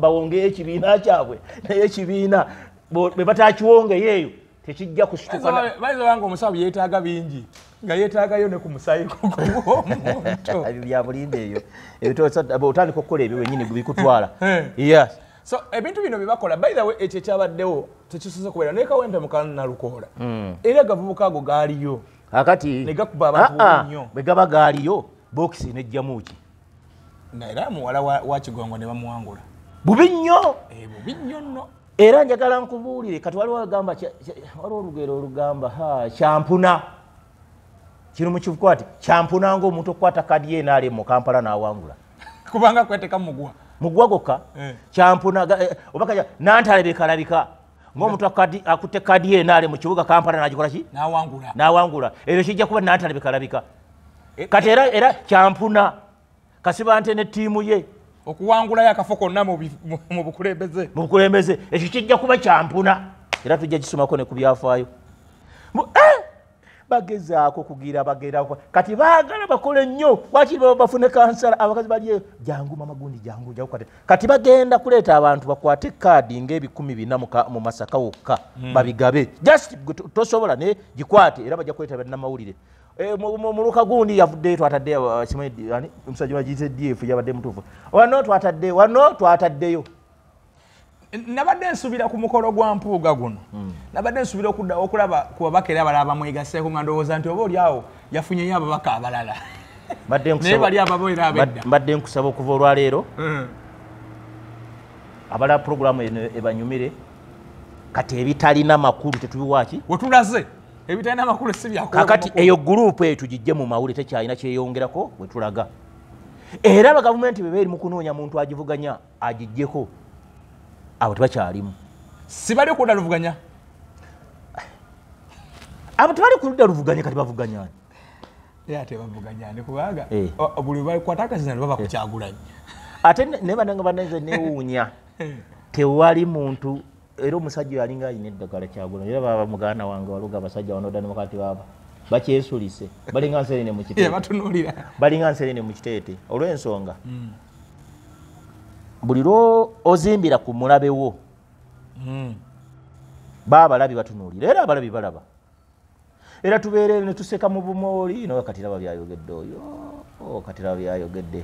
A: bawongeyo ekibiina kyabwe naye ekibiina bwe batakiwongeyo eyo tekijja kusituka
B: bayiza wange omusawo yeetaaga bingi nga yeetaagayo ne ku musayiko gw'omuntu
A: bya bulimbe eyo otandika okukola ebyo wenyini bikutwala
B: so ebintu bino byebakola by the way ekyo ekyabaddewo tekisoose kubeera naye kawempe mukanalukoola era agavubuka ago gaaliyo
A: akati
B: ne gakuba abantu bubi nnyo
A: bwe gaba gaaliyo bokisi nejjamuki
B: era muwala wa Kigongo ne bamuwangula
A: bubi nnyo
B: bubi nnyo nno
A: era njagala nkubuulire kati waliwo olugero olugamba kyampuna kino mu kivukwati kyampuna ng'omuntu okukwata kadi ye n'ali mu Kampala n'awangula
B: kubanga kweteka mugwa
A: gokka kyampuna obakaja nantalabika ng'omuntu akutte kadi ye n'ali mu kibuga Kampala n'agikola ki n'awangula ebyo kijja kuba nantalabika kati era kyampuna kasiba nte ne ttiimu ye
B: okuwangulayo akafo konna mu
A: bukulembeze ekyo kijja kuba kyampuna era tujja kisomako ne ku byafaayo bagezaako kugira bagerako kati baagala bakole nnyo wakiri bafune kansala abakazi baliyo jangu mama gundi jangu kati bagenda kuleeta abantu bakwate kaadi nga1400 mu Masaka wokka babigabe just tosobola ne gikwate era bajja kweta bannamawulire mu luka gundi yavuddeyo twatadde omusajja wa GTDF yabadde mutuufu wano twataddeyo
B: nabadde nsubira ku mukolo gwa mpuuga guno nabadde nsubira okulaba ku babaka era abalala bamwegaseeko nga ndowooza nti oba oli awo yafunyeyo ababaka abalala naye bali ababo era abedda
A: mbadde nkusaba okuva olwaleero abala puroguramu eno ebanyumire kati ebitalina makulu tetubiwaaki
B: wetulaze ebitalina makulu si byakola
A: kakati eyo gurupu eyo tugijje mu mawulire tekyalina kyeyongerako wetulaga era abagavumenti bebeeri mu kunoonya muntu agivuganya agijjeko abo tebakyalimu
B: si bali okudda luvuganya
A: abo tebali kuludda luvuganya kati bavuganyani
B: ate bavuganyani kubanga buli bakwata akazina baba kukyagulanya
A: ate nebananga bananze newuunya tewali muntu era omusajja yalinga alina eddagala kyagulanya era baba muganda wange waluga abasajja wano ddani mukati baba bakyesulise balinga nserene mu kiteete
B: batunuulira
A: balinga nserene mu kiteete olw'ensonga buli lwo ozimbira ku mulabe wo baabalabi batunuulira era abalabi balaba era tubeere ne tuseka mu bumooli no kati laba byayogedde oyo kati laba byayogedde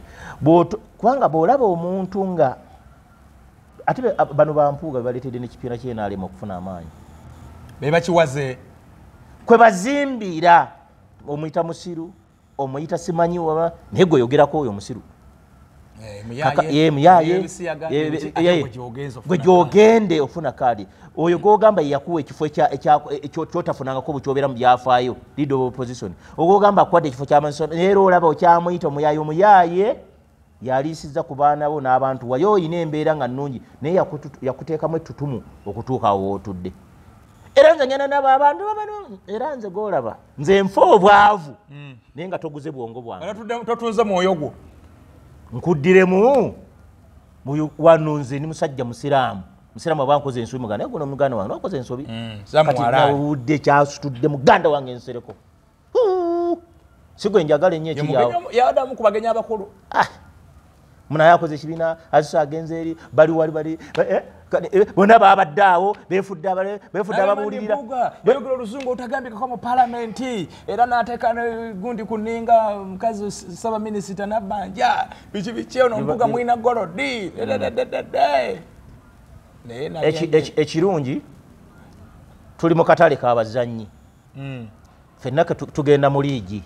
A: kubanga bw'olaba omuntu nga ate bano bampuuga baleetedde n'ekipiira ky'enaalema okufuna amaanyi
B: bebakiwaze
A: kwe bazimbira omuyita musiru omuyita simanyi waba naye gwe oyogerako oyo musiru muyaye gwe gyogende ofuna kaadi oyo gwogamba yakuwa ekifo kyotafunangako bukyobeera mu byafaayo leader of opposition ogwogamba akwadde ekifo ky'amansona era olaba okyamuyita omuyaye yaliisizza ku baana bo n'abantu wayo oyina embeera nga nnungi naye yakuteekamu ettutumu okutuuka awo wootudde era nze nyana nabo abantu era nze golaba nze nfa obwavu naye nga toguze bwongo bwange
B: totunze mwoyo gwo
A: nkuddiremu wano nze ni musajja musiraamu abankoze ensobi muganda naye guno muganda wange nakoze ensobi kati nawudde kyasitudde muganda wange ensereko sigwe njagala ennyo ekiryawo
B: yadamu kubagenya abakulu
A: munaye akoze ekibiina azisa agenze eri bali wali bali bonna babadde awo befudde ababuulirira
B: yogera oluzungu otagambikako mu palamenti era n'ateeka gundi kuninga mukazi sabaminisita nabbanja biki ono mbuga mwina golodi
A: ekirungi tuli mu katale k'abazannyi ffenna tugenda mu liigi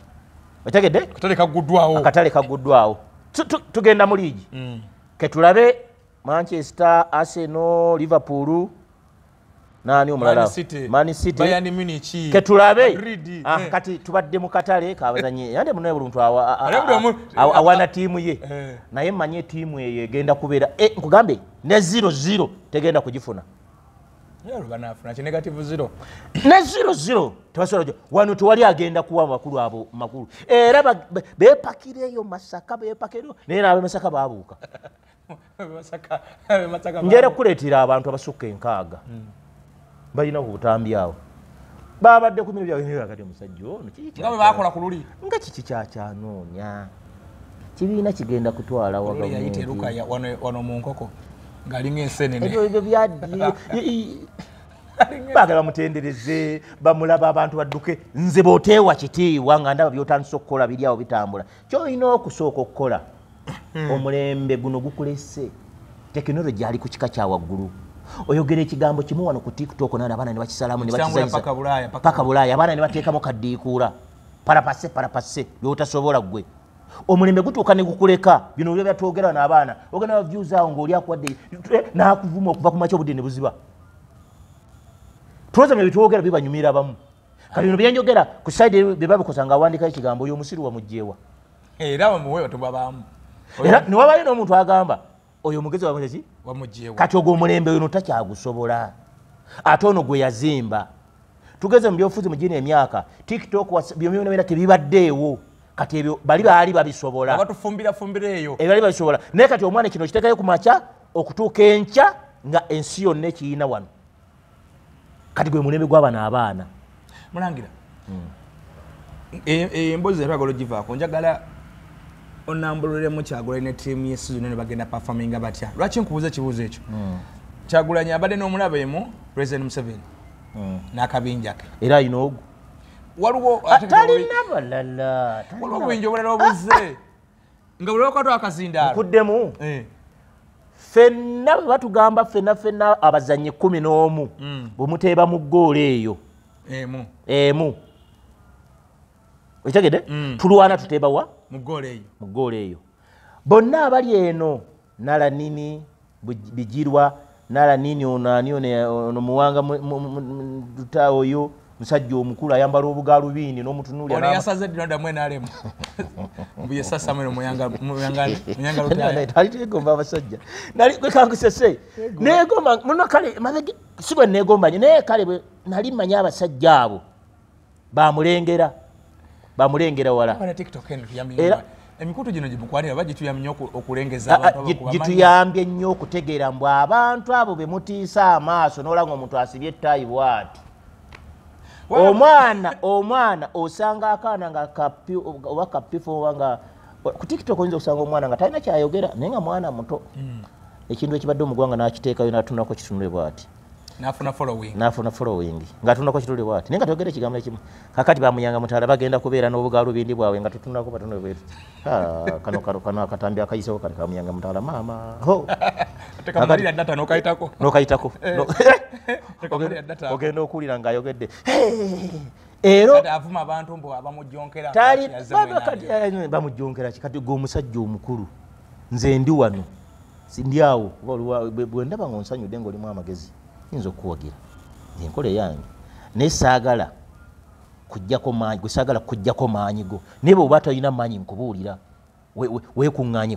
A: otegedde akatale kaguddwawo tugenda mu liigi ketulabe Manchester, Arsenal, Liverpool, nani omulala Man City,
B: Bayern Munich,
A: ketulabe kati tubadde mu katale kabazanyi yande munaye buluntu awana tiimu ye naye manye tiimu ye egenda kubeera nkugambe ne 0-0 tegenda kugifuna
B: banafuna ki negative 0
A: ne 0-0 tebasobola wano tewali agenda kuwa makulu abo makulu era bepakireyo Masaka bepakireyo naye n'abe Masaka baabuuka njera kuleetera abantu abasukka enkaaga balina kubutambi awo babadde ku miro byawe akati omusajja ono
B: nga bakola ku luli
A: nga kiki kyakyanoonya kibiina kigenda kutwala
B: wano mu nkoko ng'alinga ensenene
A: ebyo byaddi baagala bamutendereze bamulaba abantu badduke nze booteewa kitiibwa nga ndaba byotandisa okukola biri awo bitambula kyolina okusooka okukola omulembe guno gukulese tekinologi ali ku kika kya waggulu oyogera ekigambo kimu wano ku TikTok n'abaana ne bakisalamu ne bakizanyiza paka Bulaaya abaana ne bateekamu kaddiikuula parapase byotasobola gwe omulembe gutuuka ne gukuleka bino byo byatwogera n'abaana ogenda views awo ng'oli akwadde n'akuvuma okuva ku makya obudde ne buziba tuloza bye bitwogera bibanyumira abamu kati bino byenjogera ku side bye babikosa nga awandika ekigambo oyo omusiru wamugjeewa
B: era bamuwe batubabaamu
A: era ne wabayo n'omuntu agamba oyo omugezi wamugezi
B: wamugjeewa
A: kati ogwo omulembe ono takyagusobola ate ono gwe yazimba tugeze mu byobufuzi mu gino emyaka TikTok byomyonabeera tebibaddeewo kati ebyo bali baali babisobola
B: abatufumbira eyo
A: bali babisobola naye kati omwana kino kiteekayo ku makya okutuuka enkya nga ensi yonna ekiyina wano kati gwe mulembe gw'abano abaana
B: mulangira emboozi etwagala ogivaako njagala onambuliremu Kyagulanyi ne ttiimu y'essizoni ne bagenda performinga batya lwaki nkubuuza ekibuuzo ekyo Kyagulanyi abadde n'omulabeemu President Museveni n'akabinja ke
A: era ayina ogwo
B: waliwo
A: talina balala
B: waliwo obuyinja obulala obuze nga buli wakati akazindaalo
A: nkuddemu ffenna bwe batugamba ffenna abazannyi 11 bwe muteeba mu ggoolo eyo emu okitegedde tulwana tuteeba wa
B: mu
A: ggoolo eyo bonna abali eno Nalanini Bijirwa Nalanini ono muwanga duta oyo musajja omukulu ayambala obugalubindi n'omutunuulya
B: ono yasaze ddinonda mwenalemu mbuye sasa mweno muyanga
A: tegomba abasajja nali kwekankisese negomba muno kale sigwe negombanye naye kale bwe nali manya abasajja abo bamulengera wala
B: emikutu gino gimukwanira bagituyambye nnyo okulengeza abantu
A: gituyambye nnyo okutegeera mbu abantu abo be mutiisa amaaso n'olanga omuntu asibye ettaayi bw'ati omwana osanga akaana nga oba kapifo nga ku TikTok oyinza okusanga omwana nga talina kyayogera naye nga mwana muto ekintu ekibadde omugwanga n'akiteekayo n'atunako kitunule bw'ati
B: n'afuna
A: following ng'atunako kitule bw'ati naye nga togera ekigambo ekimu kakati bamuyanga mutaala bagenda kubeera n'obugalubindi bwabwe nga tutunako batunule bwetu kano akatambi akayisewo kati kamuyanga mutaala maama
B: Teka malira data nokaitako.
A: Nokaitako.
B: Teka malira data.
A: Ogenda okulira ngayogedde. Ero
B: kati avuma abantu mbo abamujonkera
A: tali bamujonkera kati go musajja omukulu nze ndi wano sindi awo bwe ndaba ngonsanyudde ng'olimu amagezi yinza okuwagira enkola yange naye saagala kujjako maanyi gwe saagala kujjako maanyi go naye bwe oba talina maanyi nkubuulira weekuŋŋaanye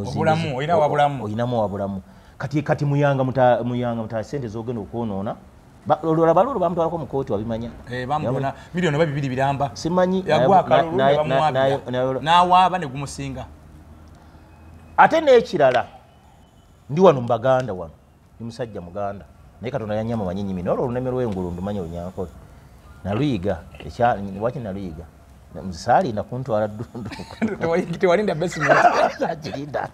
B: obulamu olina wabulamu
A: olinamu wabulamu kati muyanga muta sente z'ogenda okwonoona olaba lolo bamutwalako mu kooti wabimanya
B: bamutona milioni oba 2 biramba
A: simanyi
B: n'awaaba ne gumusinga
A: ate n'ekirala ndi wano mu Baganda wano ndi musajja muganda naye Katonda yanyama manyinyimi n'olwo oluneme lw'engulu ndumanya olunyankole naluyiga waki naluyiga msaalinda kuntwala ddundu
B: tewalinda basement
A: sagirinda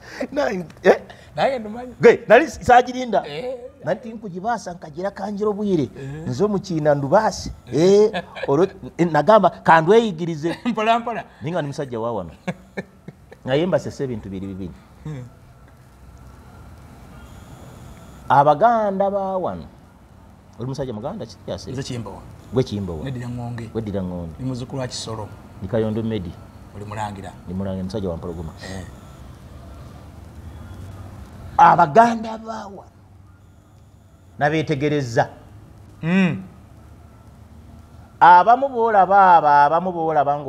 B: naye ndumanyi
A: nali sagirinda nanti nkugibaasa nkagira kanjiro bwire nzo mukiina ndubaasi olwo nagamba kandweyigirize
B: mpolampola
A: ninga ni musajja wa wano naye mbasese ebintu bibiri Abaganda ba wano oli musajja muganda kityase
B: ezo Kimbowa
A: gwe Kimbowa
B: weddira ngonge ni muzukulu wa Kisoro
A: ni Kayondo Medi
B: oli mulangira
A: ni mulangira musajja wa Mpologoma Abaganda ba wano nabetegereza abamu boolaba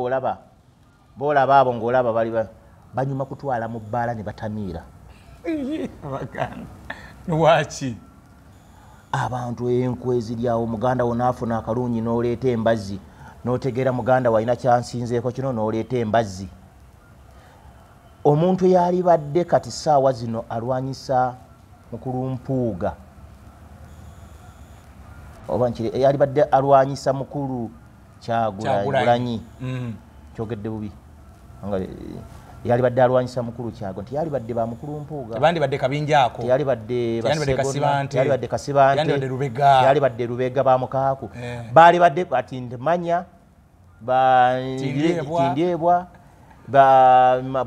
A: ng'olaba bali banyuma kutwala mu bbaala ne batamiira
B: waki
A: abantu enkwe ziryawo muganda wo naafuna akalungi n'oleeta embazzi n'otegeera muganda walina kyansinzeeko kino n'oleeta embazzi omuntu yali badde kati ssaawa zino alwanyisa mukulu Mpuuga oba nkiri yali badde alwanyisa mukulu Kyagulanyi kyogedde bubi yali badde alwanyisa mukulu Kyago nti yali badde ba mukulu Mpuuga
B: abandi badde kabinjaako
A: yali badde
B: Kasibante
A: yali badde Kasibante yali badde Lubega ba Mukaaku baali badde bati ndemanya ba Tindyebwa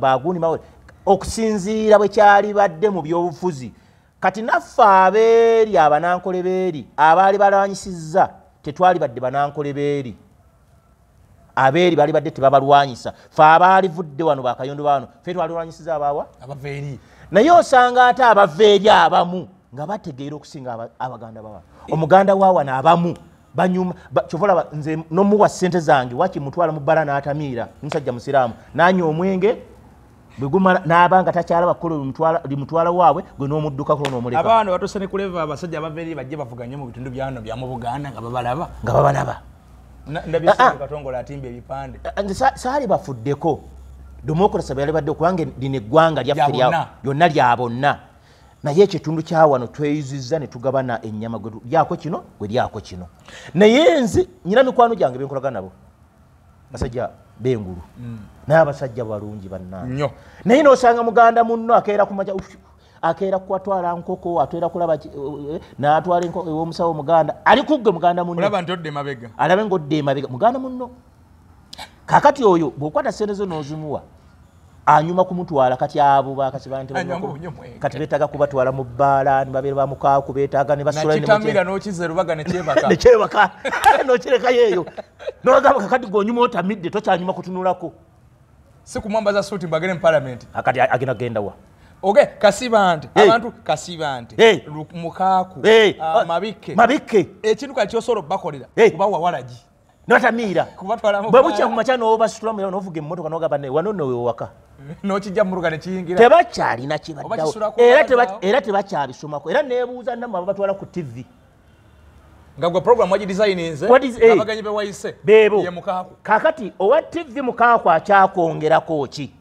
A: baguni mawe okusinziira bwe kyali badde mu byobufuzi kati naffe abeeri abanankole beeri abaali balwanyisizza tetwali badde banankole beeri abeeri bali badde tebabalwanyisa fe abaali vudde wano bakayondo bano fe twalwanyisiza abaawa
B: abaveeri
A: naye osanga ate abaveeri abamu nga bategeera okusinga Abaganda bawa omuganda wawana abamu banyuma kyovolaba nze nomuwa ssente zange wakimutwala mu bbala n'atamiira musajja musiraamu nanywa omwenge bwegumala n'abanga takyalaba kkolo limutwala waabwe gwe n'omuddukako n'omuleka
B: abaana batuse ne kuleva abasajja abaveeri bajje bavuganye mu bitundu byano bya mu Buganda nga
A: babalaba
B: ndabisanga Katongola atimba ebipande
A: saali bafuddeko democracy bali badde kubanga lino eggwanga lyaffe lyonna lya bonna naye ekitundu kya wano tweyuzizza ne tugabana ennyama lyako kino gwe lyako kino naye nzi nyina mikwano gyange benkolagana nabo basajja b'engulu naye abasajja balungi bannange naye n'osanga muganda munno akeera kumaja akeera kwatwala nkoko atwera kulaba n'atwala omusawo muganda ali kuggwe muganda munno
B: olaba nti odde mabega
A: alabe ng'odde mabega muganda munno kakati oyo bw'okwata ssente zo n'ozimuwa anyuma kumutwala kati abo bakasibante kati beetaga kubatwala mu bbaala ne babeera ba Mukaaku beetaaga ne basula
B: nakitamira n'okize Rubaga ne kyebaka
A: n'okirekayo eyo n'ogamba kakati g'onyuma otamidde tokyanyuma kutunulako
B: si kumwambaza suuti mbagere mu Parliament
A: akati agenda genda wa
B: Kasibante abantu Kasibante Mukaaku Mabike ekintu kali kyosolo bakolera kuba wawalaji
A: n'otamiira bwe bukya ku makya n'obasitulamu n'ovuga emmotoka n'ogamba wano nno wewaka
B: n'okijja muruga ne kiyingira
A: tebakyalina kibaddawo era tebakyabisomako era neebuuza namwe ababatwala ku TV
B: nga gwe program wagidesigninze abaganyi be wayise
A: beebo
B: ye Mukaaku
A: kakati owa TV Mukaaku akyakwongerako ki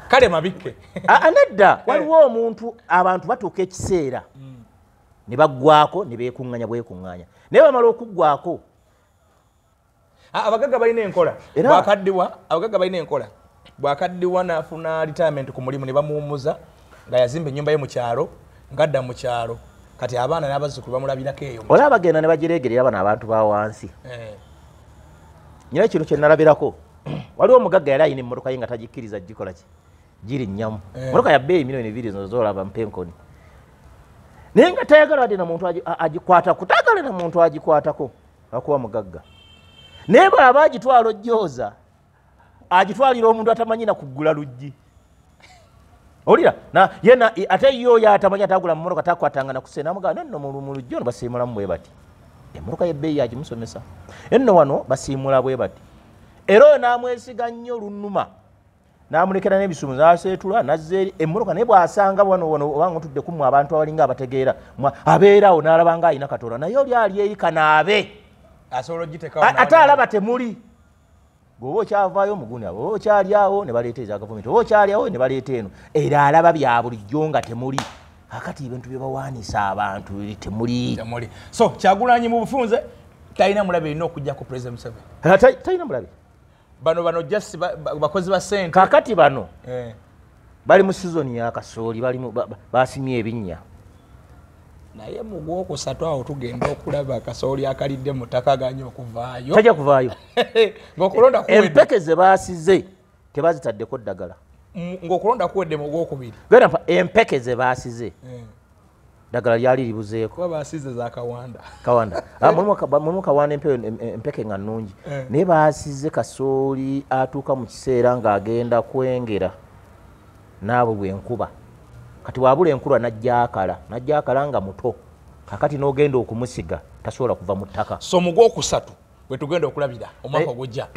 B: kale Mabike
A: anedda waliwo omuntu abantu batuuka ekiseera ne baggwako ne beekuŋŋanya bwekuŋŋanya naye bamala okuggwako
B: abagagga balina enkola bwakaddiwa n'afuna retirement ku mulimu ne bamuwummuza nga yazimba ennyumba ye mu kyalo ngadda mu kyalo kati abaana n'abazzukulu bamulabirako eyo
A: olaba bagenda ne bagireegerera bano abantu ba wansi nyina kino kye nalabirako waliwo omugagga yali ayina emmotoka ye nga tagikkiriza gikola ki giri nyamu motoka ya bei milioni 2 zolaba Mpenkoni naye nga tayagala wadde na muntu agikwatako tagale na muntu agikwatako akuwa mugagga naye bw'aba agitwala ojjooza agitwalira omuntu atamanyi na kuggula luggi olira na yena ate yo atamanyi atagula mu motoka takwatanga na kusena amugana nno mu luggi ono basiimulamu bwe bati emmotoka y'ebbeeyi agimusomesa enno wano basiimula bwe bati era oyo n'amwesiga nnyo lunnuma n'amulekera n'ebisumu n'aseetula nazza eri emmotoka naye bw'asanga wano obanga otudde kummwe abantu abalinga abategeera abeerawo n'alaba nga alina Katonda naye oli ali eri kanaabe ate alaba temuli bw'oba okyavaayo omuguni abo oba okyali awo ne baleeta eza gavumenti oba okyali awo ne baleeta eno era alaba bya bulijjo nga temuli akati ebintu bye bawaanisa abantu temuli
B: so Kyagulanyi mu bufunze talina mulabe erina okujja ku President Museveni
A: talina mulabe
B: bano just bakozi ba ssente
A: kakati bano bali mu sizoni ya kasooli basimye ebinnya
B: naye mu Gwokusatu awo tugenda okulaba akasooli akalidde mu ttaka ganye okuvaayo
A: tajja kuvaayo
B: ng'okulonda kuwedde
A: empeke ze baasize tebazitaddeko ddagala
B: ng'okulonda kuwedde mu Gwokubiri
A: genda mpa empeke ze baasize ddagala lyali libuzeeko
B: kuba baasize za Kawanda
A: mulimu Kawanda empeke nga nnungi naye baasize kasooli atuuka mu kiseera ng'agenda kwengera naabwe enkuba kati wabula enkulwa najja akala nga muto kakati n'ogenda okumusiga tasobola kuva mu ttaka
B: so mu Gwokusatu bwe tugenda okulabira omwaka ogujja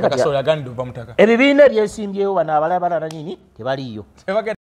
B: akasooli aganidde okuva mu ttaka
A: ebibiina ebyesimbyewo bano abalala nanyini tebaliiyo